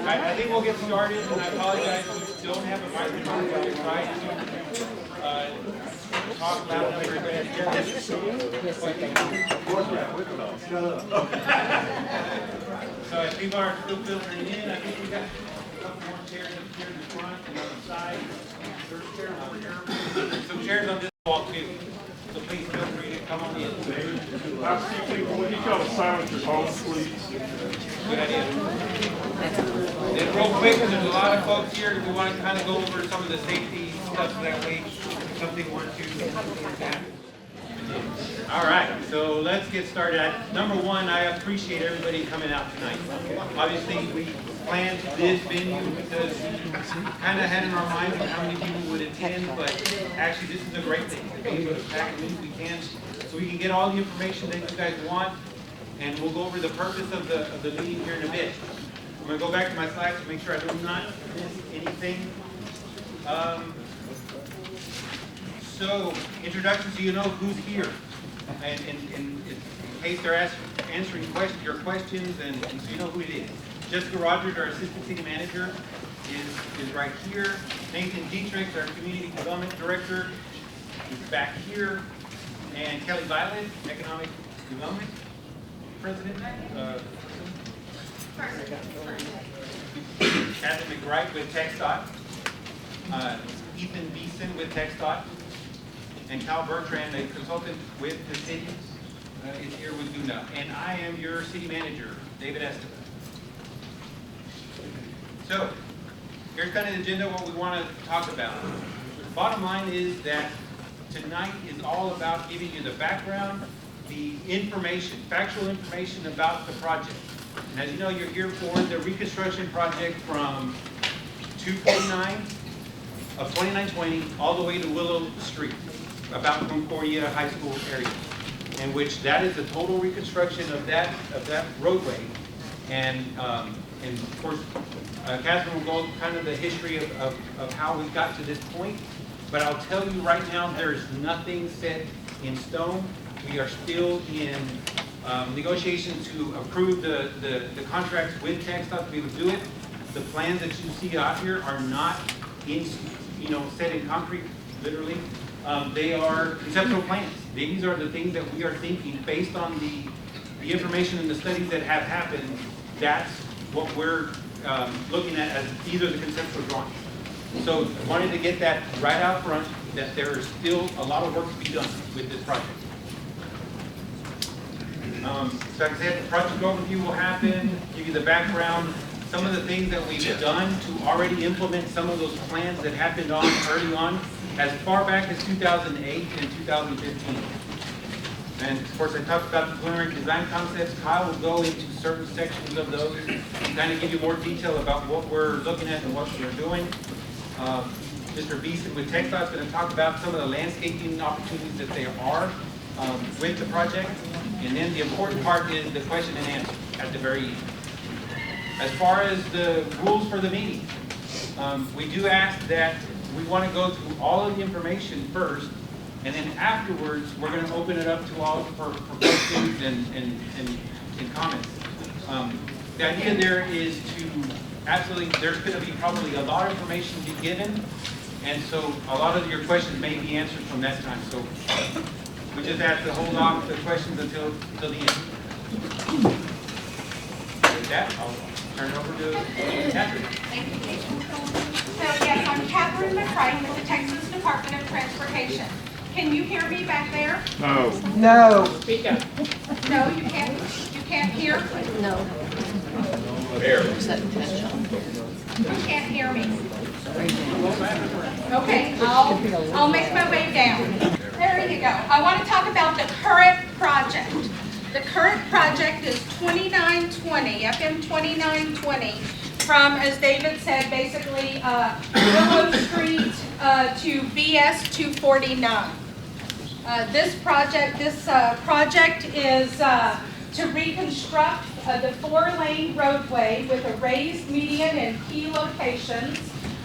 I think we'll get started, and I apologize if you don't have a microphone. We'll try to talk loud enough for everybody to hear this. So as people are still filtering in, I think we got a couple more chairs up here in the front and on the side. Some chairs on this wall too. So please feel free to come on in. Would you call the silence your phone, please? Good idea. Then real quick, because there's a lot of folks here, we want to kind of go over some of the safety stuff so that way if something were to happen. All right, so let's get started. Number one, I appreciate everybody coming out tonight. Obviously, we planned this venue because we kind of had in our minds how many people would attend, but actually this is a great thing to be able to pack as many as we can so we can get all the information that you guys want, and we'll go over the purpose of the meeting here in a bit. I'm going to go back to my slides to make sure I do not miss anything. So, introduction so you know who's here. And in case they're answering your questions, and so you know who it is. Jessica Rogers, our Assistant City Manager, is right here. Nathan Dietrich, our Community Development Director, is back here. And Kelly Violet, Economic Development President. Catherine McWright with TXDot. Ethan Beeson with TXDot. And Cal Bertrand, a consultant with the city, is here with Luna. And I am your city manager, David Esteva. So, here's kind of the agenda, what we want to talk about. The bottom line is that tonight is all about giving you the background, the information, factual information about the project. And as you know, you're here for the reconstruction project from 249 of 2920 all the way to Willow Street, about Concordia High School area, in which that is the total reconstruction of that roadway. And of course, Catherine will go kind of the history of how we got to this point. But I'll tell you right now, there's nothing set in stone. We are still in negotiations to approve the contracts with TXDot to be able to do it. The plans that you see out here are not set in concrete, literally. They are conceptual plans. These are the things that we are thinking based on the information and the studies that have happened. That's what we're looking at as these are the conceptual drawings. So I wanted to get that right out front, that there is still a lot of work to be done with this project. So like I said, the project overview will happen, give you the background, some of the things that we've done to already implement some of those plans that happened early on, as far back as 2008 and 2015. And of course, I talked about the preliminary design concepts. Kyle will go into certain sections of those and kind of give you more detail about what we're looking at and what we're doing. Mr. Beeson with TXDot is going to talk about some of the landscaping opportunities that there are with the project. And then the important part is the question and answer at the very end. As far as the rules for the meeting, we do ask that we want to go through all of the information first, and then afterwards we're going to open it up to all for questions and comments. The idea there is to absolutely, there's going to be probably a lot of information to be given, and so a lot of your questions may be answered from that time. So we just have to hold off the questions until the end. With that, I'll turn it over to Catherine. Thank you, Jason. So yes, I'm Catherine McWright with the Texas Department of Transportation. Can you hear me back there? No. No. Speak up. No, you can't. You can't hear? No. Barely. You can't hear me. Okay, I'll make my way down. There you go. I want to talk about the current project. The current project is 2920, FM 2920, from, as David said, basically Willow Street to BS 249. This project is to reconstruct the 4-lane roadway with a raised median in key locations,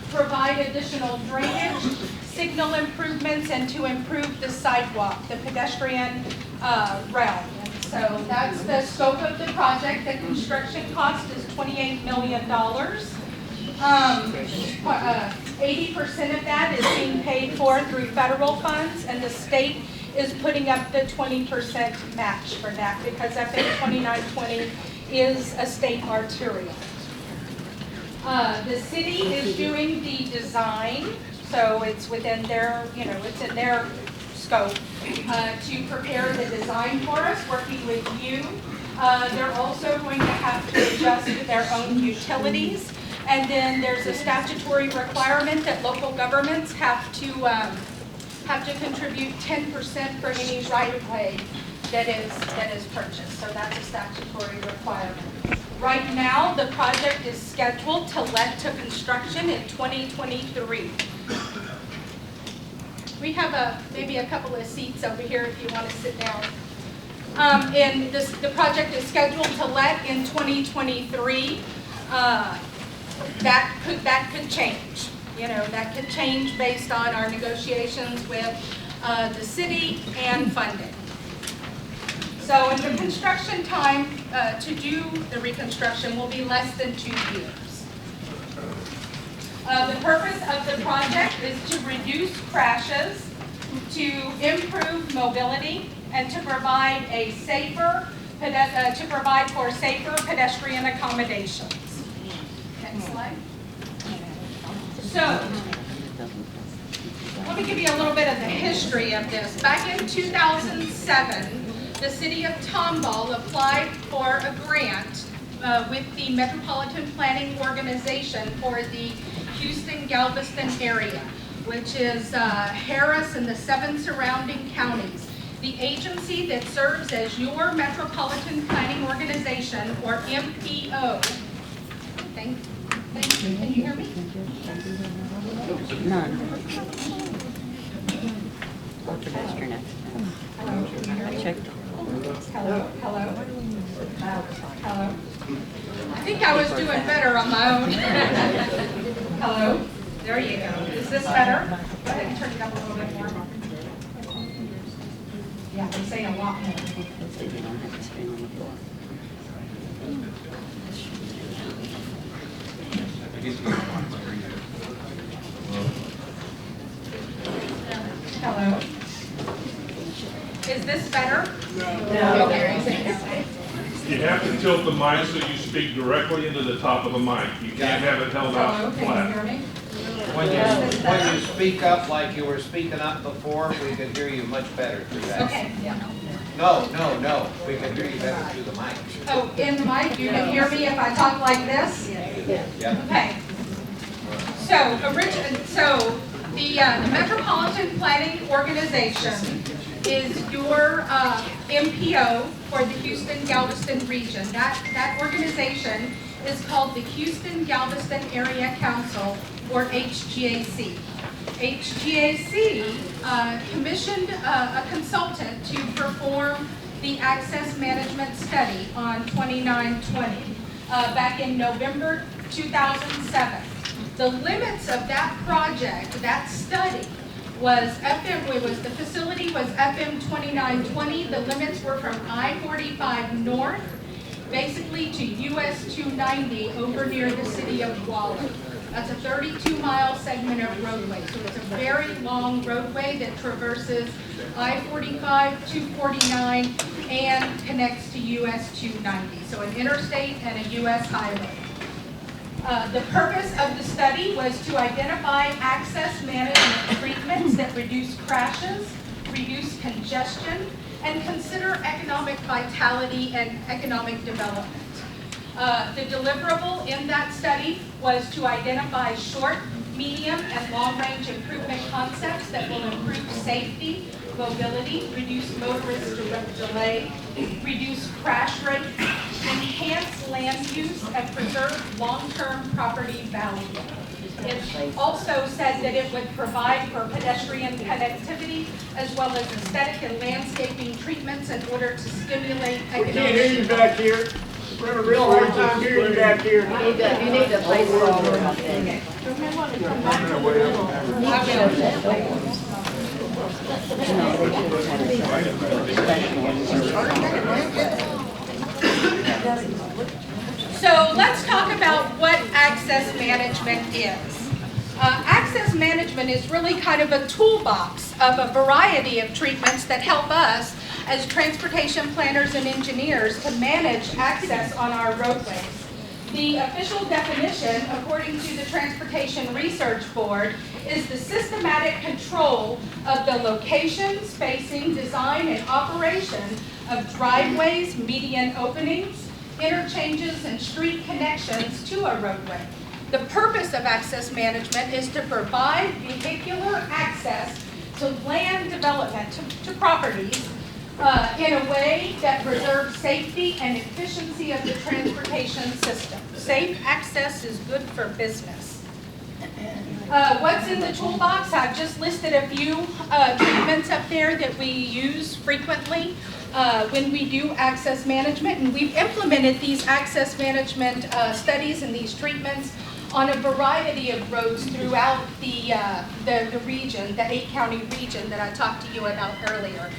provide additional drainage, signal improvements, and to improve the sidewalk, the pedestrian realm. So that's the scope of the project. The construction cost is $28 million. 80% of that is being paid for through federal funds, and the state is putting up the 20% match for that because FM 2920 is a state arterial. The city is doing the design, so it's within their, it's in their scope to prepare the design for us, working with you. They're also going to have to adjust their own utilities. And then there's a statutory requirement that local governments have to contribute 10% for any right-of-way that is purchased. So that's a statutory requirement. Right now, the project is scheduled to let to construction in 2023. We have maybe a couple of seats over here if you want to sit down. And the project is scheduled to let in 2023. That could change. That could change based on our negotiations with the city and funding. So in the construction time to do the reconstruction will be less than 2 years. The purpose of the project is to reduce crashes, to improve mobility, and to provide for safer pedestrian accommodations. Next slide. So, let me give you a little bit of the history of this. Back in 2007, the City of Tomball applied for a grant with the Metropolitan Planning Organization for the Houston-Galveston area, which is Harris and the 7 surrounding counties. The agency that serves as your Metropolitan Planning Organization, or MPO. Thank you. Can you hear me? None. Or pedestrian accident. I checked. Hello? Hello? Hello? I think I was doing better on my own. Hello? There you go. Is this better? Go ahead and turn it up a little bit more. Yeah, they say a lot more. They don't have to spin on the floor. Hello? Is this better? No. Okay. You have to tilt the mic so you speak directly into the top of the mic. You can't have it held Hello, out can you flat. hear me? When you speak up like you were speaking up before, we could hear you much better through that. Okay. No, we can hear you better through the mic. Oh, in the mic, you can hear me if I talk like this? Yeah. Okay. So the Metropolitan Planning Organization is your MPO for the Houston-Galveston region. That organization is called the Houston-Galveston Area Council, or HGAC. HGAC commissioned a consultant to perform the access management study on 2920 back in November 2007. The limits of that project, that study, the facility was FM 2920. The limits were from I-45 north, basically to US 290 over near the city of Waller. That's a 32-mile segment of roadway. So it's a very long roadway that traverses I-45, 249, and connects to US 290. So an interstate and a US highway. The purpose of the study was to identify access management treatments that reduce crashes, reduce congestion, and consider economic vitality and economic development. The deliverable in that study was to identify short, medium, and long-range improvement concepts that will improve safety, mobility, reduce motorist delay, reduce crash rate, enhance land use, and preserve long-term property value. It also said that it would provide for pedestrian connectivity as well as aesthetic and landscaping treatments in order to stimulate economic. We can't hear you back here. We're having a real hard time hearing you back here. You need to place it all over up there. I will. So let's talk about what access management is. Access management is really kind of a toolbox of a variety of treatments that help us as transportation planners and engineers to manage access on our roadways. The official definition, according to the Transportation Research Board, is the systematic control of the location, spacing, design, and operation of driveways, median openings, interchanges, and street connections to a roadway. The purpose of access management is to provide vehicular access to land development, to properties, in a way that preserves safety and efficiency of the transportation system. Safe access is good for business. What's in the toolbox? I've just listed a few treatments up there that we use frequently when we do access management, and we've implemented these access management studies and these treatments on a variety of roads throughout the region, the 8-county region that I talked to you about earlier.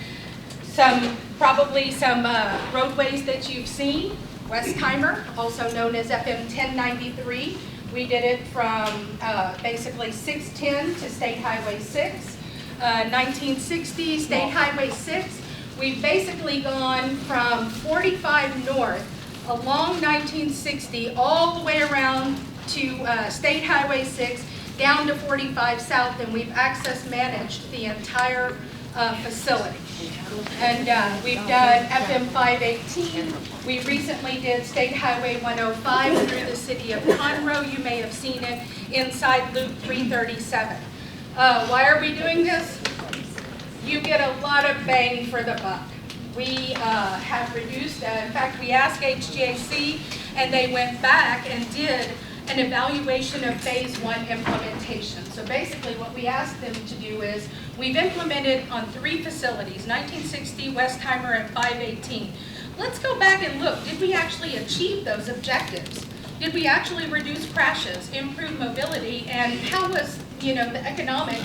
Probably some roadways that you've seen. Westheimer, also known as FM 1093. We did it from basically 610 to State Highway 6. 1960, State Highway 6. We've basically gone from 45 north along 1960 all the way around to State Highway 6 down to 45 south, and we've access managed the entire facility. And we've done FM 518. We recently did State Highway 105 through the City of Conroe. You may have seen it inside Loop 337. Why are we doing this? You get a lot of bang for the buck. We have reduced, in fact, we asked HGAC, and they went back and did an evaluation of phase 1 implementation. So basically what we asked them to do is, we've implemented on 3 facilities, 1960, Westheimer, and 518. Let's go back and look, did we actually achieve those objectives? Did we actually reduce crashes, improve mobility, and how was, the economic,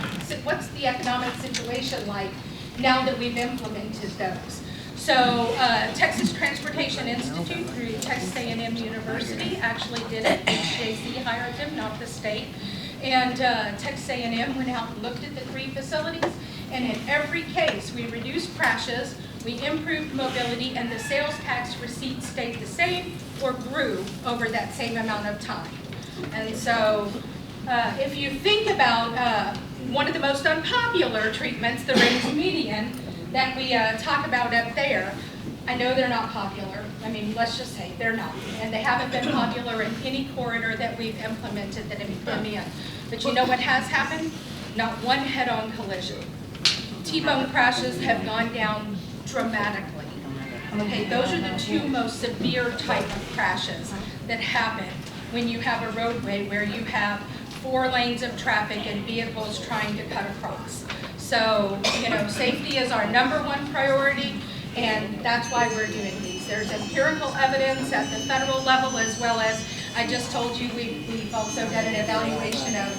what's the economic situation like now that we've implemented those? So Texas Transportation Institute through Texas A&M University actually did it. HJC hired them, not the state. And Texas A&M went out and looked at the 3 facilities. And in every case, we reduced crashes, we improved mobility, and the sales tax receipts stayed the same or grew over that same amount of time. And so if you think about one of the most unpopular treatments, the range median, that we talk about up there, I know they're not popular. I mean, let's just say they're not. And they haven't been popular in any corridor that we've implemented that have come in. But you know what has happened? Not one head-on collision. T-bone crashes have gone down dramatically. Okay, those are the 2 most severe type of crashes that happen when you have a roadway where you have 4 lanes of traffic and vehicles trying to cut across. So, safety is our #1 priority, and that's why we're doing these. There's empirical evidence at the federal level, as well as, I just told you, we've also done an evaluation of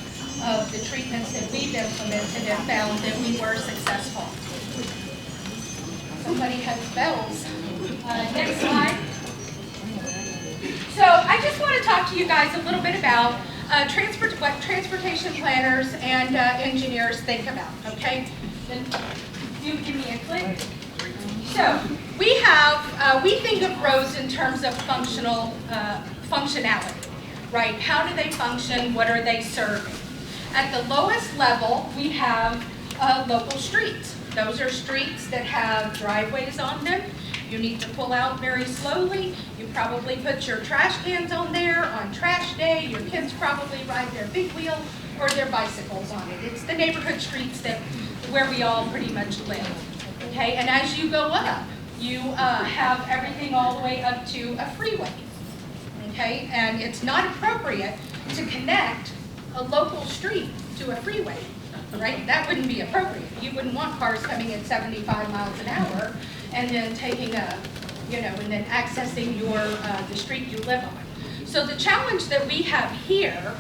the treatments that we've implemented and found that we were successful. Somebody has bells. Next slide. So I just want to talk to you guys a little bit about what transportation planners and engineers think about, okay? Then do give me a click. So we think of roads in terms of functionality, right? How do they function? What are they serving? At the lowest level, we have local streets. Those are streets that have driveways on them. You need to pull out very slowly. You probably put your trash cans on there on trash day. Your kids probably ride their big wheel or their bicycles on it. It's the neighborhood streets where we all pretty much live. Okay, and as you go up, you have everything all the way up to a freeway. Okay, and it's not appropriate to connect a local street to a freeway. Right? That wouldn't be appropriate. You wouldn't want cars coming at 75 miles an hour and then taking and then accessing the street you live on. So the challenge that we have here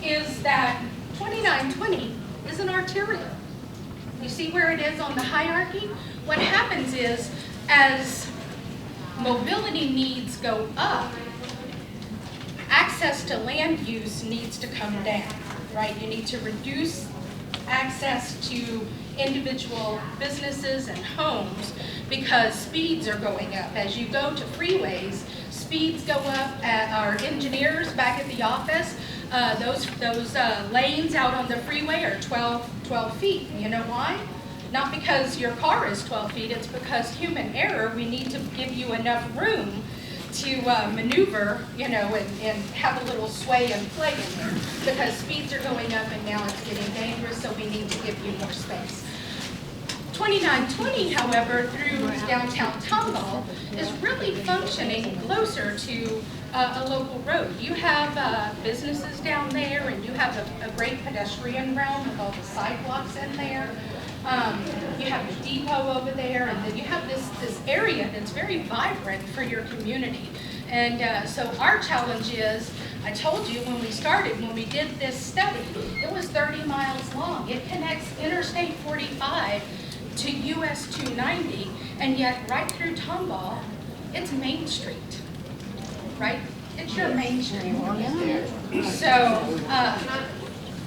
is that 2920 is an arterial. You see where it is on the hierarchy? What happens is, as mobility needs go up, access to land use needs to come down, right? You need to reduce access to individual businesses and homes because speeds are going up. As you go to freeways, speeds go up. Our engineers back at the office, those lanes out on the freeway are 12 feet. You know why? Not because your car is 12 feet, it's because human error. We need to give you enough room to maneuver, you know, and have a little sway and play in there because speeds are going up and now it's getting dangerous, so we need to give you more space. 2920, however, through downtown Tomball is really functioning closer to a local road. You have businesses down there and you have a great pedestrian realm with all the sidewalks in there. You have the depot over there, and then you have this area that's very vibrant for your community. And so our challenge is, I told you when we started, when we did this study, it was 30 miles long. It connects Interstate 45 to US 290, and yet right through Tomball, it's Main Street, right? It's your Main Street. So,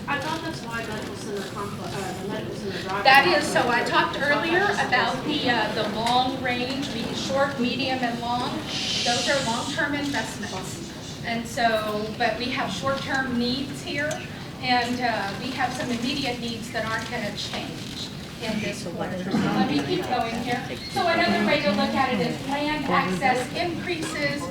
I thought that's why medical center the medical center drive. that is, so I talked earlier about the long range, short, medium, and long. Those are long-term investments. And so, but we have short-term needs here, and we have some immediate needs that aren't going to change in this quarter. So let me keep going here. So another way to look at it is land access increases.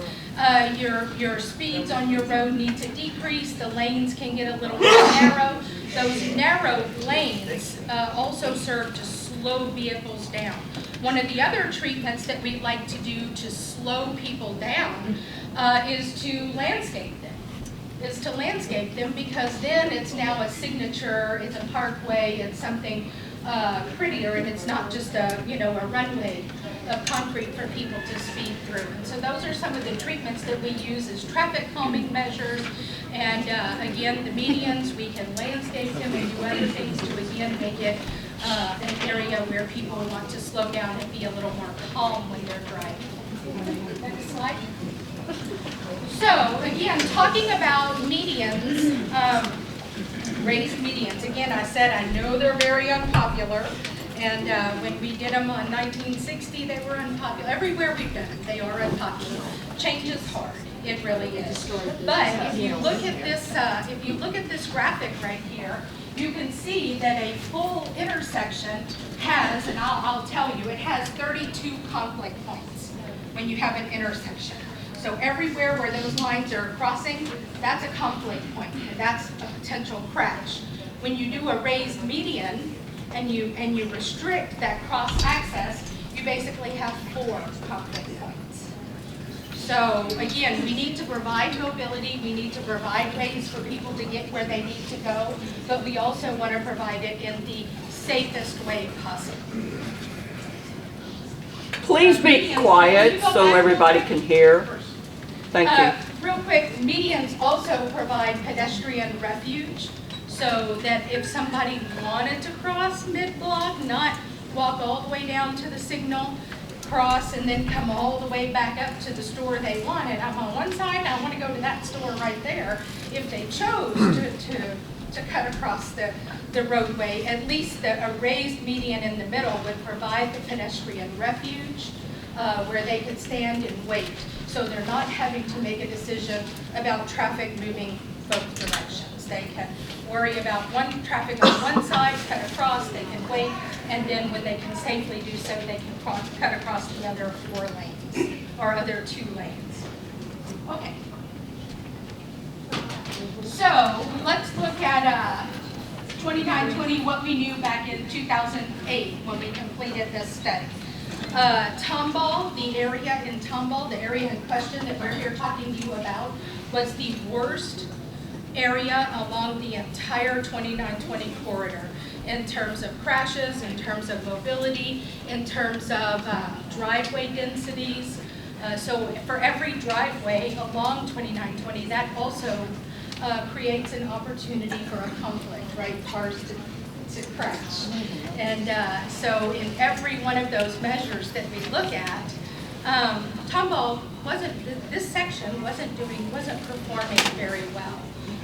Your speeds on your road need to decrease. The lanes can get a little more narrow. Those narrow lanes also serve to slow vehicles down. One of the other treatments that we like to do to slow people down is to landscape them. Because then it's now a signature, it's a parkway, it's something prettier, and it's not just a runway of concrete for people to speed through. And so those are some of the treatments that we use as traffic calming measures. And again, the medians, we can landscape them and do other things to again make it an area where people want to slow down and be a little more calm when they're driving. Next slide. So again, talking about medians, raised medians. Again, I said I know they're very unpopular. And when we did them on 1960, they were unpopular. Everywhere we've done them, they are unpopular. Change is hard. It really is. But if you look at this graphic right here, you can see that a full intersection has, and I'll tell you, it has 32 conflict points when you have an intersection. So everywhere where those lines are crossing, that's a conflict point, and that's a potential crash. When you do a raised median, and you restrict that cross access, you basically have 4 conflict points. So again, we need to provide mobility, we need to provide ways for people to get where they need to go, but we also want to provide it in the safest way possible. Please be quiet so everybody can hear. Thank you. Real quick, medians also provide pedestrian refuge. So that if somebody wanted to cross mid-block, not walk all the way down to the signal, cross and then come all the way back up to the store they wanted. I'm on one side, I want to go to that store right there. If they chose to cut across the roadway, at least a raised median in the middle would provide the pedestrian refuge where they could stand and wait. So they're not having to make a decision about traffic moving both directions. They can worry about one traffic on one side, cut across, they can wait, and then when they can safely do so, they can cut across the other 4 lanes, or other 2 lanes. Okay. So let's look at 2920, what we knew back in 2008 when we completed this study. Tomball, the area in Tomball, the area in question that we're here talking to you about, was the worst area along the entire 2920 corridor in terms of crashes, in terms of mobility, in terms of driveway densities. So for every driveway along 2920, that also creates an opportunity for a conflict, right? Cars to crash. And so in every one of those measures that we look at, Tomball this section wasn't performing very well.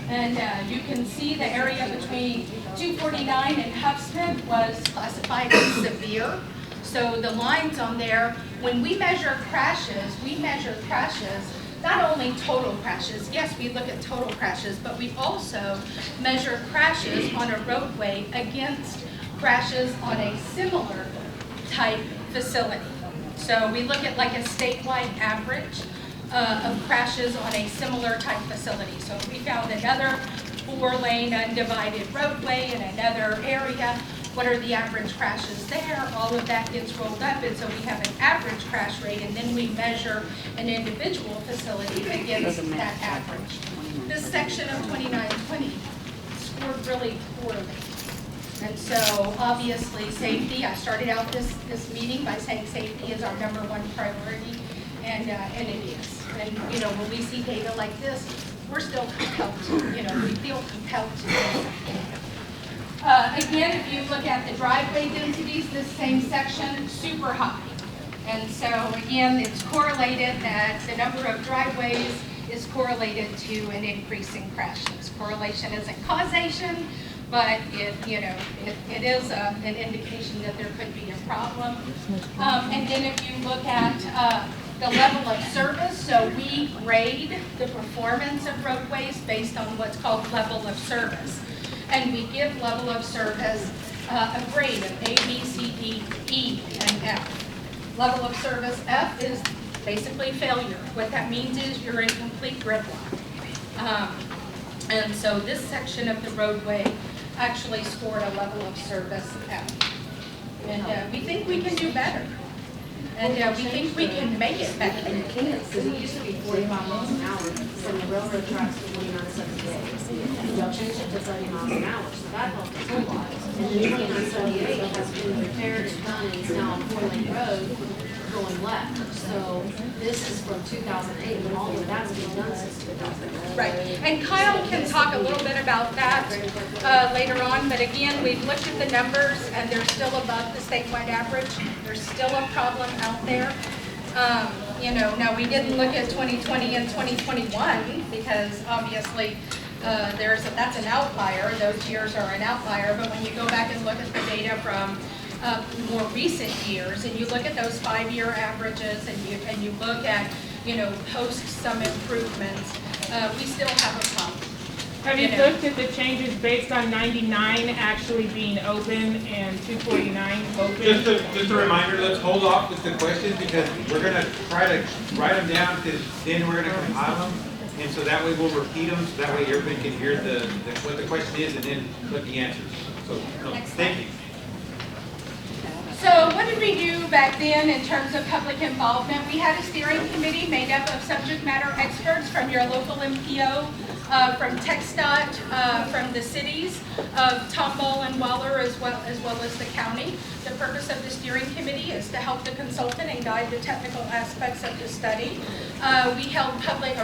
And you can see the area between 249 and Huffsmith was classified as severe. So the lines on there, when we measure crashes, not only total crashes. Yes, we look at total crashes, but we also measure crashes on a roadway against crashes on a similar type facility. So we look at like a statewide average of crashes on a similar type facility. So if we found another 4-lane undivided roadway in another area, what are the average crashes there? All of that gets rolled up, and so we have an average crash rate, and then we measure an individual facility against that average. This section of 2920 scored really poorly. And so obviously safety, I started out this meeting by saying safety is our #1 priority, and it is. And when we see data like this, we're still compelled to, we feel compelled to do something. Again, if you look at the driveway densities, this same section, super high. And so again, it's correlated that the number of driveways is correlated to an increase in crashes. Correlation isn't causation, but it is an indication that there could be a problem. And then if you look at the level of service, so we grade the performance of roadways based on what's called level of service. And we give level of service a grade of A, B, C, D, E, and F. Level of service F is basically failure. What that means is you're in complete gridlock. And so this section of the roadway actually scored a level of service F. And we think we can do better. And we think we can make it better. You can't, because it used to be 45 miles an hour from the railroad tracks to 2978. Y'all changed it to 30 miles an hour, so that helped us a lot. And then 2978 has been repaired and done, and it's now on 4-lane road going left. So this is from 2008, and all of that's been done since 2008. Right, and Kyle can talk a little bit about that later on, but again, we've looked at the numbers and they're still above the statewide average. There's still a problem out there. Now we didn't look at 2020 and 2021 because obviously that's an outlier. Those years are an outlier, but when you go back and look at the data from more recent years, and you look at those 5-year averages, and you look at post some improvements, we still have a problem. Have you looked at the changes based on 99 actually being open and 249 open? Just a reminder, let's hold off with the questions because we're going to try to write them down because then we're going to compile them. And so that way we'll repeat them, so that way everybody can hear what the question is and then put the answers. So, thank you. So what did we do back then in terms of public involvement? We had a steering committee made up of subject matter experts from your local MPO, from TXDot, from the cities of Tomball and Waller, as well as the county. The purpose of the steering committee is to help the consultant and guide the technical aspects of the study. We held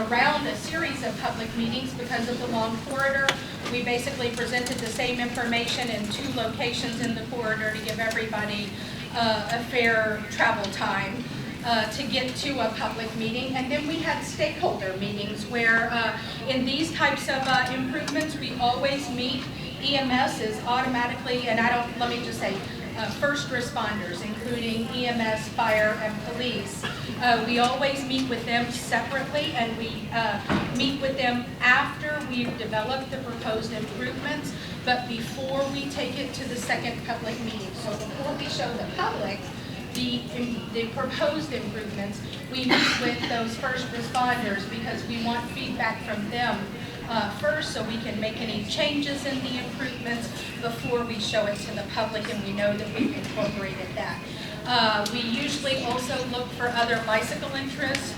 around a series of public meetings because of the long corridor. We basically presented the same information in 2 locations in the corridor to give everybody a fair travel time to get to a public meeting. And then we had stakeholder meetings where in these types of improvements, we always meet. EMS is automatically, and let me just say, first responders, including EMS, fire, and police. We always meet with them separately, and we meet with them after we've developed the proposed improvements, but before we take it to the second public meeting. So before we show the public the proposed improvements, we meet with those first responders because we want feedback from them first so we can make any changes in the improvements before we show it to the public and we know that we've incorporated that. We usually also look for other bicycle interests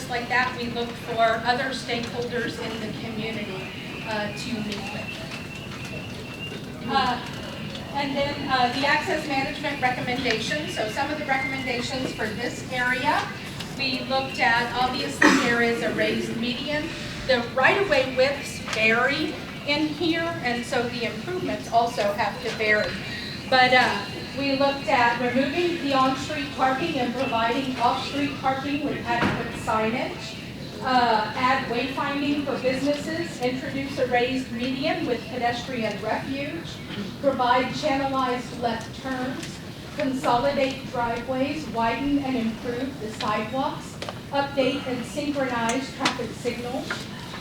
like that. We look for other stakeholders in the community to meet with. And then the access management recommendations. So some of the recommendations for this area, we looked at, obviously there is a raised median. The right-of-way widths vary in here, and so the improvements also have to vary. But we looked at removing the on-street parking and providing off-street parking with adequate signage. Add wayfinding for businesses, introduce a raised median with pedestrian refuge, provide channelized left turns, consolidate driveways, widen and improve the sidewalks, update and synchronize traffic signals,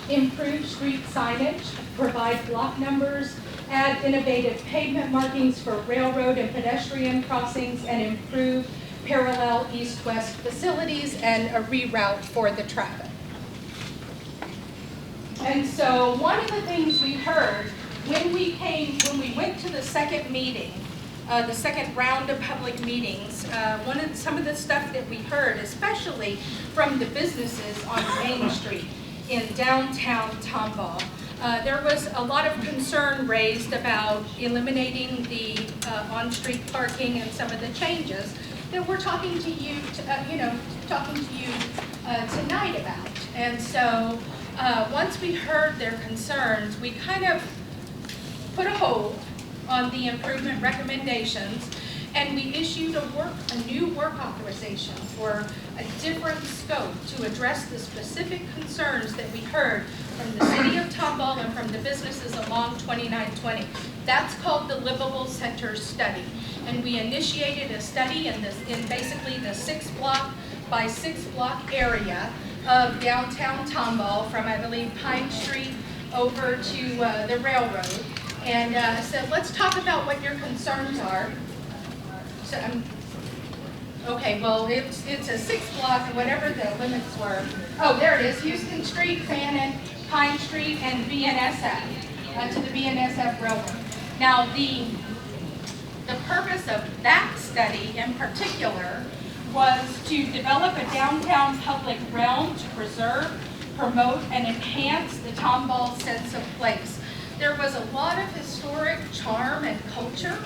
improve street signage, provide block numbers, add innovative pavement markings for railroad and pedestrian crossings, and improve parallel east-west facilities and a reroute for the traffic. And so one of the things we heard when we went to the second meeting, the second round of public meetings, some of the stuff that we heard, especially from the businesses on Main Street in downtown Tomball, there was a lot of concern raised about eliminating the on-street parking and some of the changes that we're talking to you, tonight about. And so once we heard their concerns, we kind of put a hold on the improvement recommendations, and we issued a new work authorization for a different scope to address the specific concerns that we heard from the City of Tomball and from the businesses along 2920. That's called the Livable Center Study. And we initiated a study in basically the 6 block by 6 block area of downtown Tomball from, I believe, Pine Street over to the railroad. And said, let's talk about what your concerns are. So, okay, well, it's a 6 block, whatever the limits were. Oh, there it is, Houston Street, Fannin, Pine Street, and BNSF, to the BNSF Railroad. Now, the purpose of that study in particular was to develop a downtown public realm to preserve, promote, and enhance the Tomball sense of place. There was a lot of historic charm and culture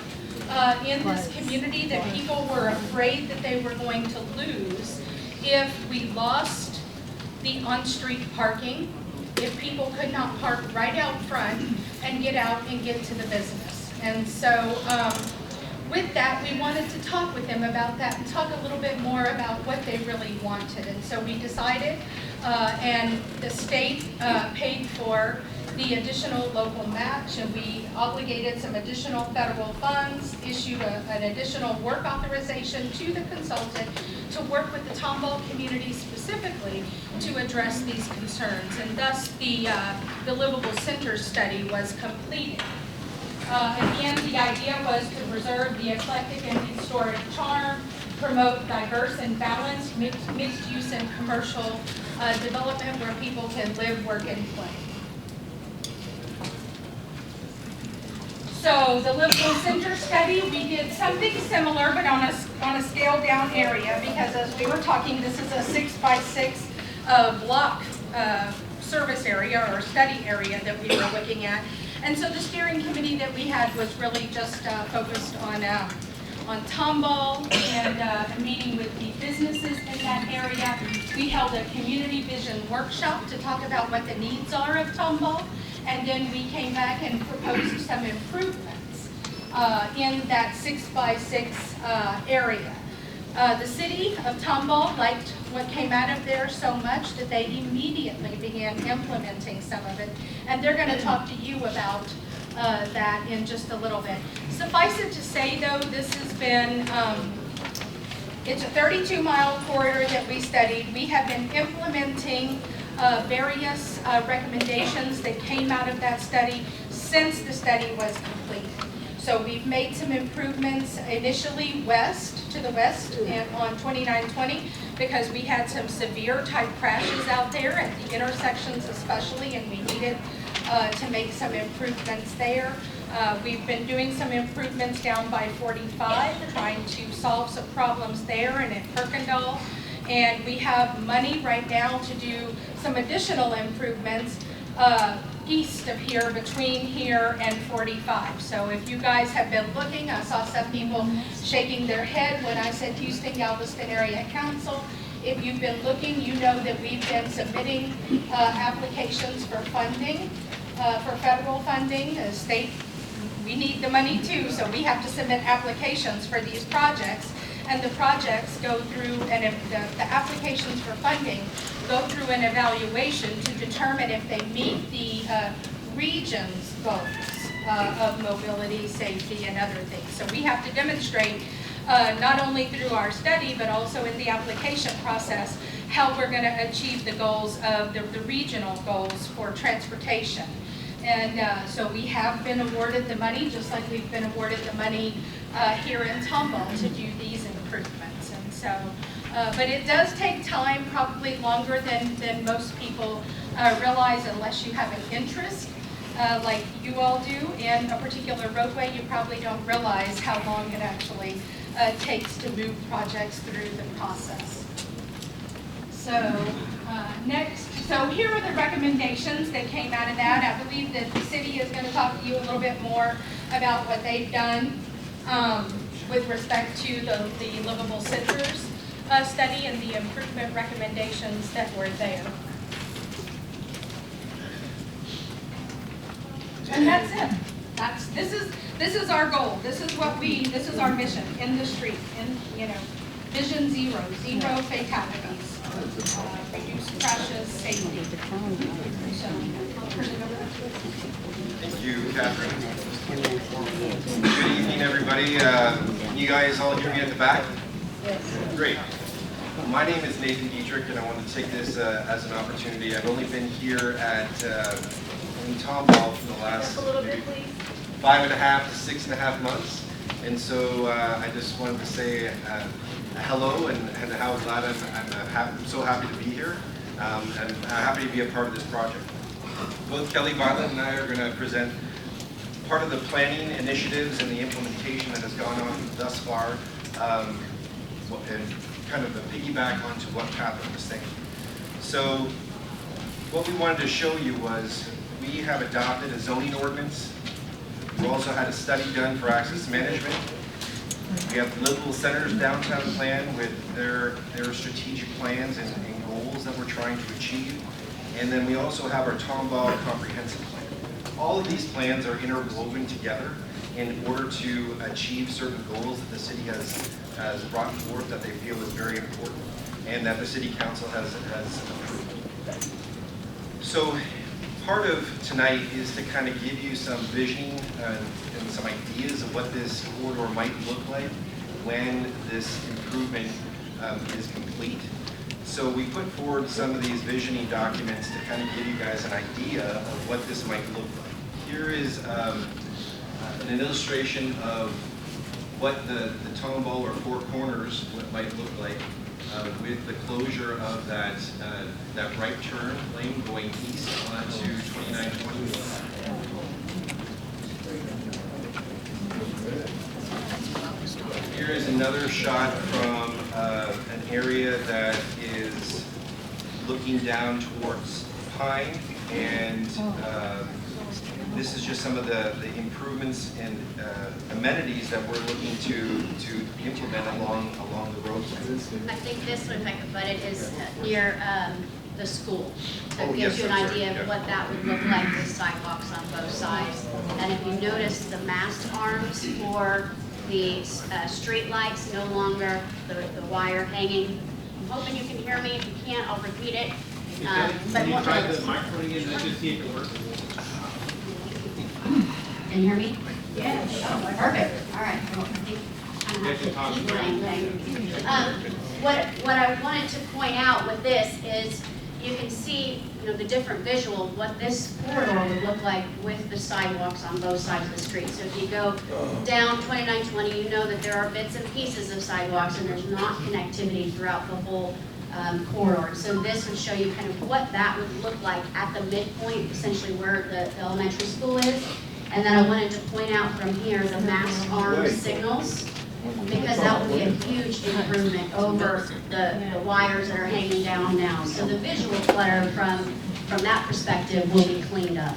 in this community that people were afraid that they were going to lose if we lost the on-street parking, if people could not park right out front and get out and get to the business. And so with that, we wanted to talk with them about that and talk a little bit more about what they really wanted. And so we decided, and the state paid for the additional local match, and we obligated some additional federal funds, issued an additional work authorization to the consultant to work with the Tomball community specifically to address these concerns. And thus the Livable Center study was completed. Again, the idea was to preserve the eclectic and historic charm, promote diverse and balanced mixed use and commercial development where people can live, work, and play. So the Livable Center study, we did something similar, but on a scaled down area, because as we were talking, this is a 6 by 6 block service area or study area that we were looking at. And so the steering committee that we had was really just focused on Tomball and a meeting with the businesses in that area. We held a community vision workshop to talk about what the needs are of Tomball. And then we came back and proposed some improvements in that 6 by 6 area. The City of Tomball liked what came out of there so much that they immediately began implementing some of it. And they're going to talk to you about that in just a little bit. Suffice it to say, though, this has been, it's a 32-mile corridor that we studied. We have been implementing various recommendations that came out of that study since the study was completed. So we've made some improvements initially to the west and on 2920 because we had some severe type crashes out there at the intersections especially, and we needed to make some improvements there. We've been doing some improvements down by 45, trying to solve some problems there and at Kirkendall. And we have money right now to do some additional improvements east of here, between here and 45. So if you guys have been looking, I saw some people shaking their head when I said Houston Galveston Area Council. If you've been looking, you know that we've been submitting applications for funding for federal funding. The state, we need the money too, so we have to submit applications for these projects. And the projects go through, and if the applications for funding go through an evaluation to determine if they meet the region's goals of mobility, safety, and other things. So we have to demonstrate not only through our study, but also in the application process, how we're going to achieve the goals of the regional goals for transportation. And so we have been awarded the money, just like we've been awarded the money here in Tomball to do these improvements. And so, but it does take time, probably longer than most people realize, unless you have an interest, like you all do, in a particular roadway. You probably don't realize how long it actually takes to move projects through the process. So next, so here are the recommendations that came out of that. I believe that the city is going to talk to you a little bit more about what they've done with respect to the Livable Citrus study and the improvement recommendations that were there. And that's it. This is our goal. This is our mission in the street. And vision zero fatalities, reduce crashes, safety. So I'll turn it over. Thank you, Catherine. Good evening, everybody. You guys all hear me at the back? Yes. Great. My name is Nathan Dietrich, and I wanted to take this as an opportunity. I've only been here in Tomball for the last maybe 5.5 to 6.5 months, and so I just wanted to say hello and how glad I'm so happy to be here, and happy to be a part of this project. Both Kelly Violet and I are going to present part of the planning initiatives and the implementation that has gone on thus far, and kind of a piggyback onto what Catherine was saying. So what we wanted to show you was we have adopted a zoning ordinance. We also had a study done for access management. We have the Livable Center's downtown plan with their strategic plans and goals that we're trying to achieve. And then we also have our Tomball comprehensive plan. All of these plans are interwoven together in order to achieve certain goals that the city has brought forth that they feel is very important and that the city council has approved. So part of tonight is to kind of give you some visioning and some ideas of what this corridor might look like when this improvement is complete. So we put forward some of these visioning documents to kind of give you guys an idea of what this might look like. Here is an illustration of what the Tomball or Four Corners might look like with the closure of that right turn lane going east onto 2920. Here is another shot from an area that is looking down towards Pine, and this is just some of the improvements and amenities that we're looking to implement along the roads. I think this one, if I could put it, is near the school. So it yes, gives you an that's idea right, of yeah. what that would look like with sidewalks on both sides. And if you notice the mast arms for the street lights, no longer the wire hanging. I'm hoping you can hear me. If you can't, I'll repeat it. Can you try the microphone again, let's just see if it works? Can you hear me? Yes. Oh, perfect. All right. Well, I think I'm You have to talk actually what I wanted to point out with this is you can see, the different visual of what this corridor would look like with the sidewalks on both sides of the street. So if you go down 2920, you know that there are bits and pieces of sidewalks and there's not connectivity throughout the whole corridor. So this would show you kind of what that would look like at the midpoint, essentially where the elementary school is. And then I wanted to point out from here the mast arm signals, because that will be a huge improvement over the wires that are hanging down now. So the visual clutter from that perspective will be cleaned up.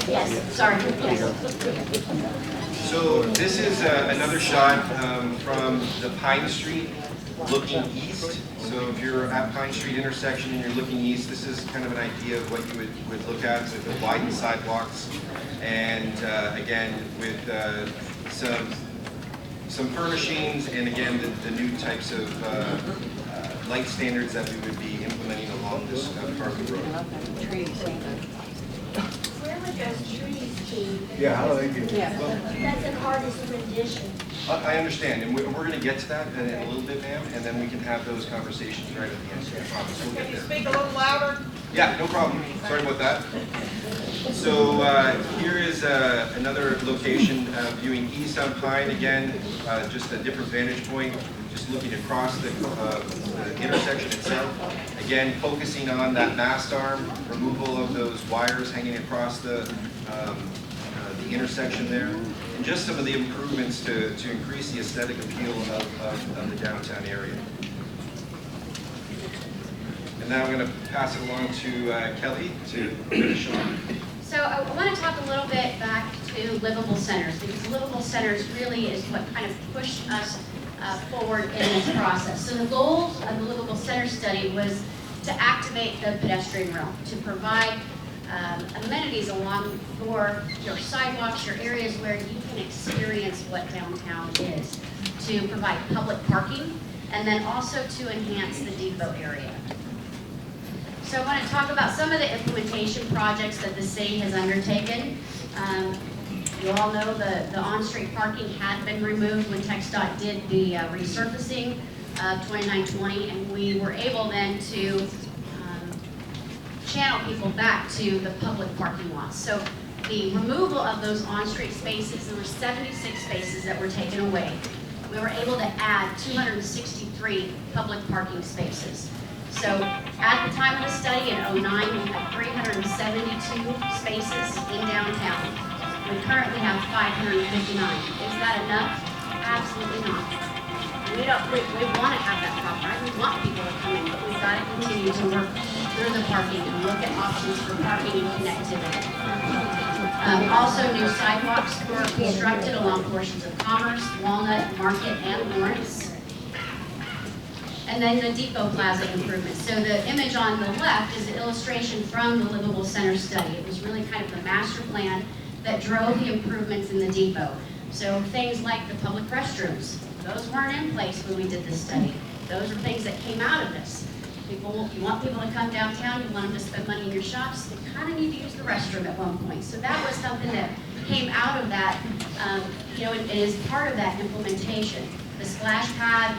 Yes, sorry. Yes. So this is another shot from the Pine Street looking east. So if you're at Pine Street intersection and you're looking east, this is kind of an idea of what you would look at, with the widened sidewalks, and again with some furnishings, and again the new types of light standards that we would be implementing along this part of the road. Where would those trees be? Yeah, how do they get? That's an artist rendition. I understand, and we're going to get to that in a little bit, ma'am, and then we can have those conversations right at the end. I promise. We'll get Can you there. speak a little louder? Yeah, no problem. Sorry about that. So here is another location viewing east on Pine. Again, just a different vantage point, just looking across the intersection itself. Again, focusing on that mast arm, removal of those wires hanging across the intersection there, and just some of the improvements to increase the aesthetic appeal of the downtown area. And now I'm going to pass it along to Kelly to finish on. So I want to talk a little bit back to livable centers, because livable centers really is what kind of pushed us forward in this process. So the goal of the livable center study was to activate the pedestrian realm, to provide amenities along your sidewalks, your areas where you can experience what downtown is, to provide public parking, and then also to enhance the depot area. So I want to talk about some of the implementation projects that the city has undertaken. You all know the on-street parking had been removed when TXDot did the resurfacing of 2920, and we were able then to channel people back to the public parking lots. So the removal of those on-street spaces, there were 76 spaces that were taken away. We were able to add 263 public parking spaces. So at the time of the study in 2009, we had 372 spaces in downtown. We currently have 559. Is that enough? Absolutely not. We want to have that problem, right? We want people to come in, but we've got to continue to work through the parking and look at options for parking and connectivity. Also, new sidewalks were constructed along portions of Commerce, Walnut, Market, and Lawrence. And then the Depot Plaza improvements. So the image on the left is an illustration from the Livable Center study. It was really kind of the master plan that drove the improvements in the depot. So things like the public restrooms, those weren't in place when we did this study. Those are things that came out of this. You want people to come downtown, you want them to spend money in your shops, they kind of need to use the restroom at one point. So that was something that came out of that, it is part of that implementation. The splash pad,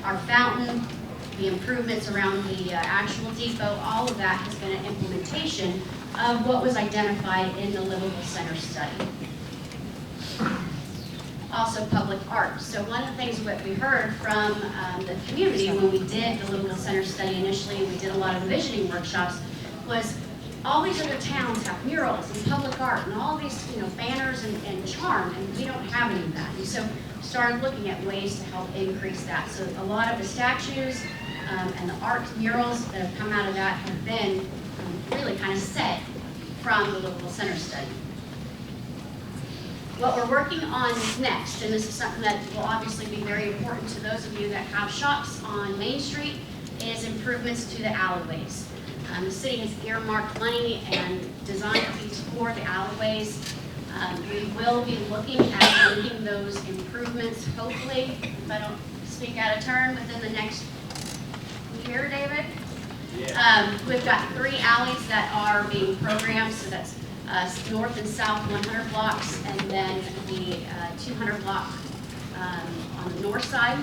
our fountain, the improvements around the actual depot, all of that has been an implementation of what was identified in the Livable Center study. Also public art. So one of the things that we heard from the community when we did the Livable Center study initially, we did a lot of visioning workshops, was all these other towns have murals and public art and all these banners and charm, and we don't have any of that. And so started looking at ways to help increase that. So a lot of the statues and the art murals that have come out of that have been really kind of set from the Livable Center study. What we're working on next, and this is something that will obviously be very important to those of you that have shops on Main Street, is improvements to the alleyways. The city has earmarked money and design fees for the alleyways. We will be looking at making those improvements, hopefully, if I don't speak out of turn, within the next year, David. Yeah. We've got 3 alleys that are being programmed, so that's north and south 100 blocks, and then the 200 block on the north side.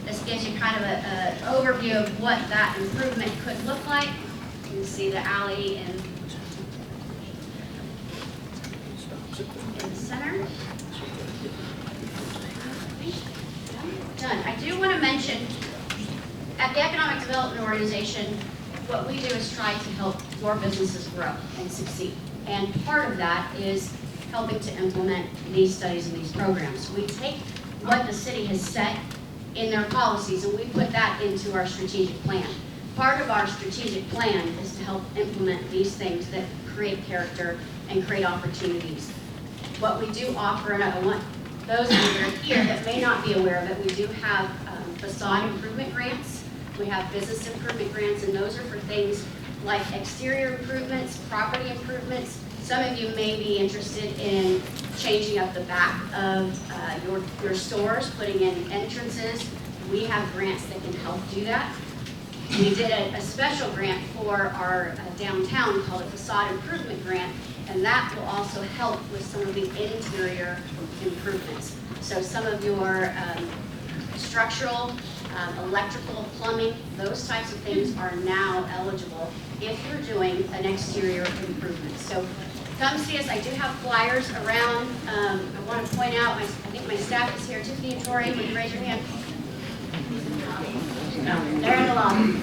This gives you kind of an overview of what that improvement could look like. You can see the alley in the center. Done. I do want to mention, at the Economic Development Organization, what we do is try to help your businesses grow and succeed. And part of that is helping to implement these studies and these programs. We take what the city has set in their policies and we put that into our strategic plan. Part of our strategic plan is to help implement these things that create character and create opportunities. What we do offer, and I want those of you that are here that may not be aware of it, we do have facade improvement grants. We have business improvement grants, and those are for things like exterior improvements, property improvements. Some of you may be interested in changing up the back of your stores, putting in entrances. We have grants that can help do that. We did a special grant for our downtown called a Facade Improvement Grant, and that will also help with some of the interior improvements. So some of your structural, electrical, plumbing, those types of things are now eligible if you're doing an exterior improvement. So come see us. I do have flyers around. I want to point out, I think my staff is here. Tiffany and Tori, will you raise your hand? No, they're in the lobby.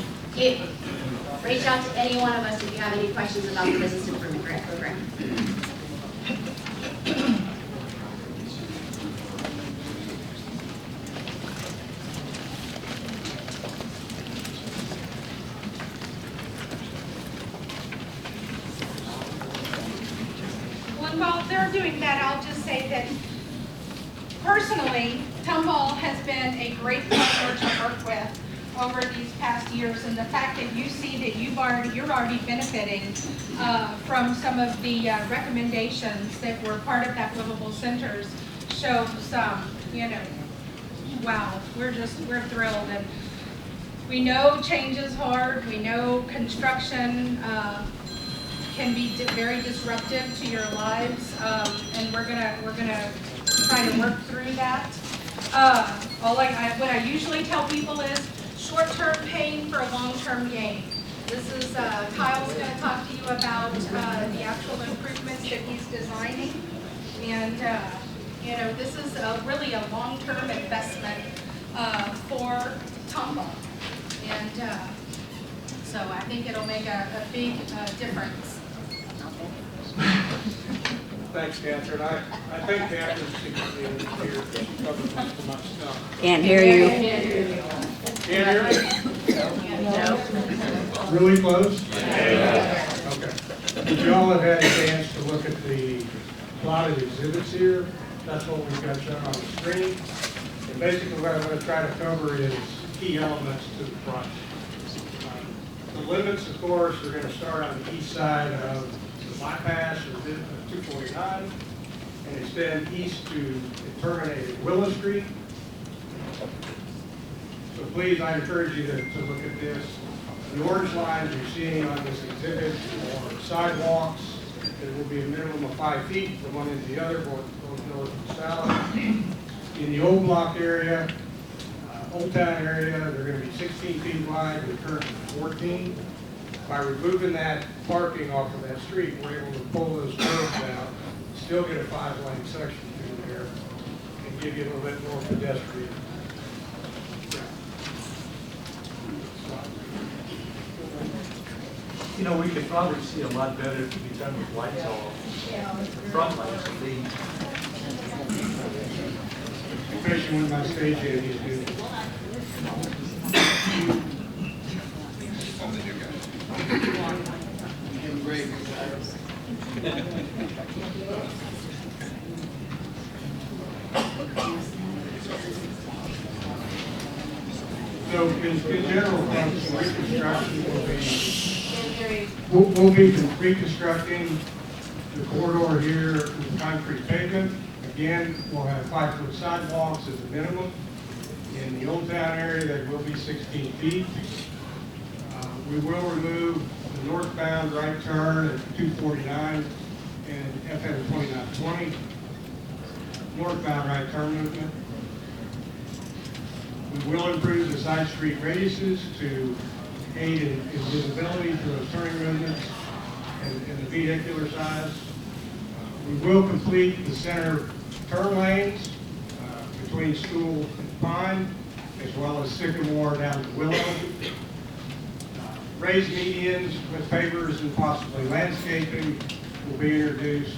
Reach out to any one of us if you have any questions about the Business Improvement Grant Program. Well, while they're doing that, I'll just say that personally, Tomball has been a great partner to work with over these past years, and the fact that you see that you're already benefiting from some of the recommendations that were part of that Livable Centers shows, wow, we're thrilled. And we know change is hard. We know construction can be very disruptive to your lives, and we're gonna try to work through that. What I usually tell people is short-term pain for a long-term gain. This is Kyle's going to talk to you about the actual improvements that he's designing, and this is really a long-term investment for Tomball, and so I think it'll make a big difference. Thanks, Catherine. I think Catherine's secretly here to cover most of my stuff. Can't hear you. Can't hear me? No. Really close? Yeah. Okay. Did y'all have had a chance to look at the plotted exhibits here? That's what we've got shown on the screen. And basically what I'm going to try to cover is key elements to the project. The limits, of course, are going to start on the east side of the bypass or 249 and extend east to terminate at Willow Street. So please, I encourage you to look at this. The orange lines you're seeing on this exhibit are sidewalks. There will be a minimum of 5 feet from one end to the other, both north and south. In the old block area, Old Town area, they're going to be 16 feet wide, we're currently 14. By removing that parking off of that street, we're able to pull those curves out, still get a 5-lane section through there, and give you a little bit more pedestrian. You know, we could probably see a lot better if we turned the lights off. The front lights would be. Especially when my stage is good. So in general, reconstruction we'll be reconstructing the corridor here with concrete pavement. Again, we'll have 5-foot sidewalks as a minimum. In the Old Town area, they will be 16 feet. We will remove the northbound right turn at 249 and FM 2920, northbound right turn movement. We will improve the side street radiuses to aid in visibility for those turning movements and the vehicular size. We will complete the center turn lanes between School and Pine, as well as Sycamore down to Willow. Raised medians with pavers and possibly landscaping will be introduced.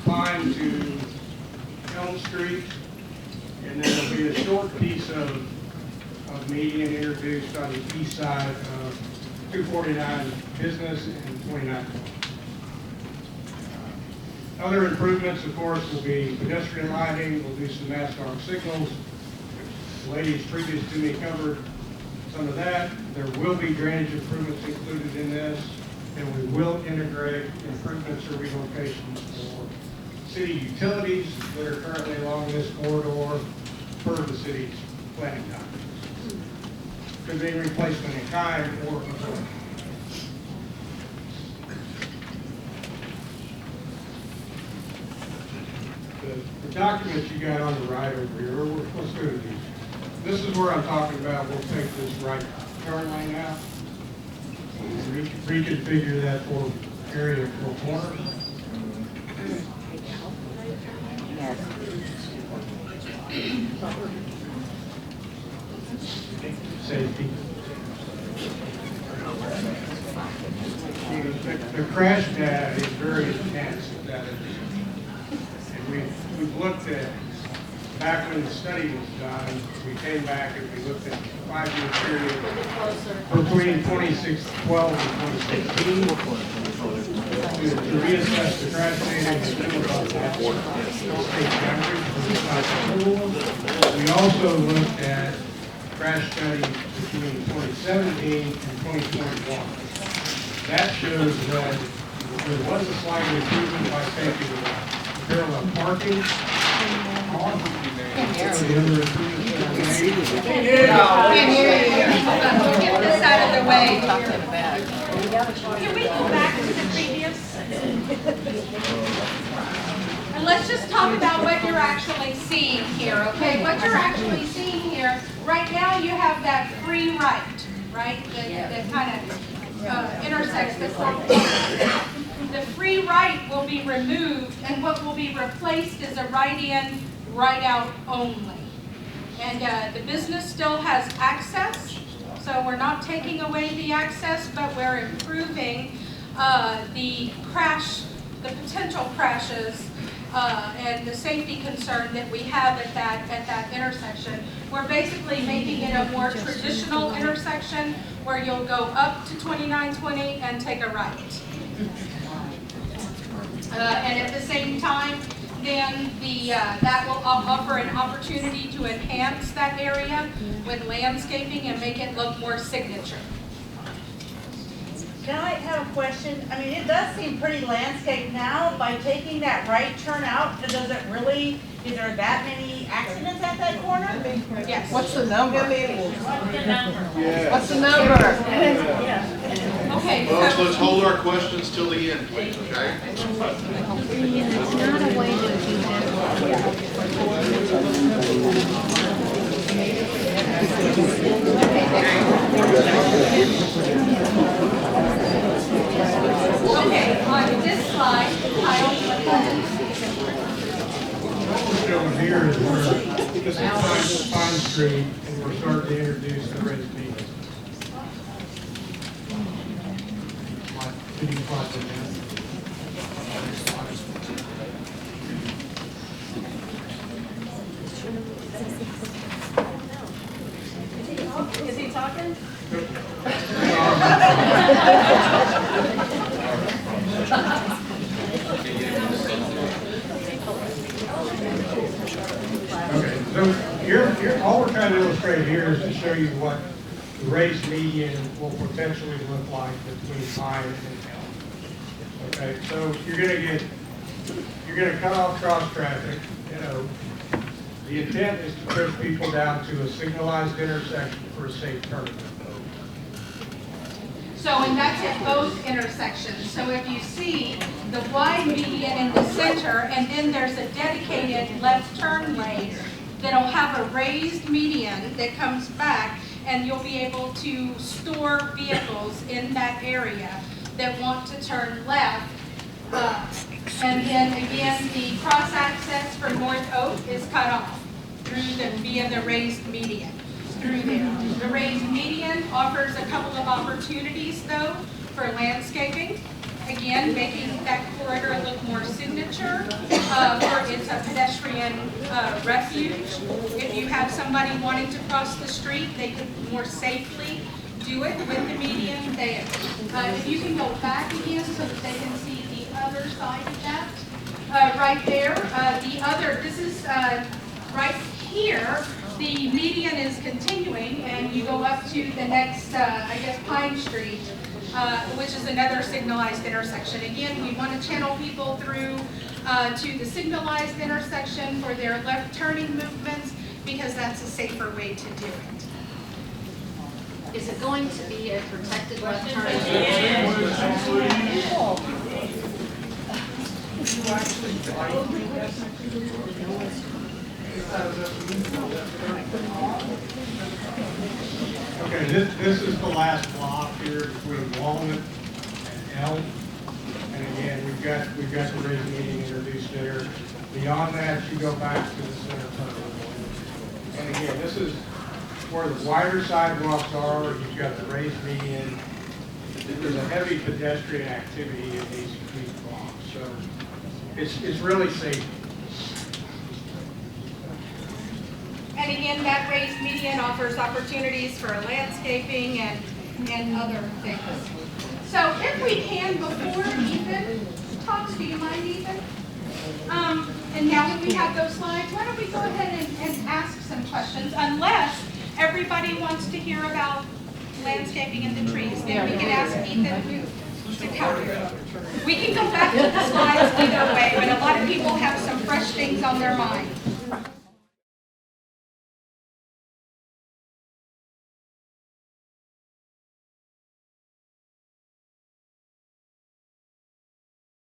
Pine to Elm Street, and then there'll be a short piece of median introduced on the east side of 249 Business and 29. Other improvements, of course, will be pedestrian lighting. We'll do some mass arc signals. The ladies previous to me covered some of that. There will be drainage improvements included in this, and we will integrate improvements or relocations for city utilities that are currently along this corridor per the city's planning documents. Could be replacement in kind or absorption. The documents you got on the right over here, let's go to these. This is where I'm talking about, we'll take this right turn lane out, reconfigure that for area for corners. Safety. The crash data is very intense at that intersection. And we've looked at, back when the study was done, we came back and we looked at a 5-year period between 2012 and 2016 to reassess the crash data and do about that state average for the size of pool. We also looked at crash studies between 2017 and 2021. That shows that there was a slight improvement by taking parallel parking off. The other improvements that were made. Get this out of the way. Can we go back to the previous? And let's just talk about what you're actually seeing here, okay? What you're actually seeing here, right now you have that free right? That kind of intersects the four corners. The free right will be removed, and what will be replaced is a right in, right out only. And the business still has access, so we're not taking away the access, but we're improving the potential crashes and the safety concern that we have at that intersection. We're basically making it a more traditional intersection where you'll go up to 2920 and take a right. And at the same time, then that will offer an opportunity to enhance that area with landscaping and make it look more signature. Can I have a question? I mean, it does seem pretty landscaped now. By taking that right turn out, is there that many accidents at that corner? Yes. What's the number? What's the number? Okay. Folks, let's hold our questions till the end, please, okay? It's not a way to do Okay, on this slide, Over here is where this is Pine Street, and we're starting to introduce the raised beams. Could you plot that down? Is he talking? Okay, so here, all we're trying to illustrate here is to show you what the raised median will potentially look like between Pine and Elm. Okay, so you're gonna cut off cross traffic, The intent is to push people down to a signalized intersection for a safe turn. So, and that's at both intersections. So if you see the wide median in the center, and then there's a dedicated left turn lane that'll have a raised median that comes back, and you'll be able to store vehicles in that area that want to turn left. And then again, the cross access for North Oak is cut off via the raised median. Through there. The raised median offers a couple of opportunities, though, for landscaping. Again, making that corridor look more signature, or it's a pedestrian refuge. If you have somebody wanting to cross the street, they could more safely do it with the median there. If you can go back again so that they can see the other side of that, right there. This is right here, the median is continuing, and you go up to the next, I guess, Pine Street, which is another signalized intersection. Again, we want to channel people through to the signalized intersection for their left turning movements, because that's a safer way to do it. Is it going to be a protected left turn? Okay, this is the last block here between Walnut and Elm. And again, we've got the raised median introduced there. Beyond that, you go back to the center tunnel. And again, this is where the wider sidewalks are. You've got the raised median. There's a heavy pedestrian activity in these blocks, so it's really safe. And again, that raised median offers opportunities for landscaping and other things. So if we can, before Ethan talks, do you mind, Ethan? And now that we have those slides, why don't we go ahead and ask some questions, unless everybody wants to hear about landscaping and the trees. Then we can ask Ethan to cover. We can go back to the slides either way, but a lot of people have some fresh things on their mind.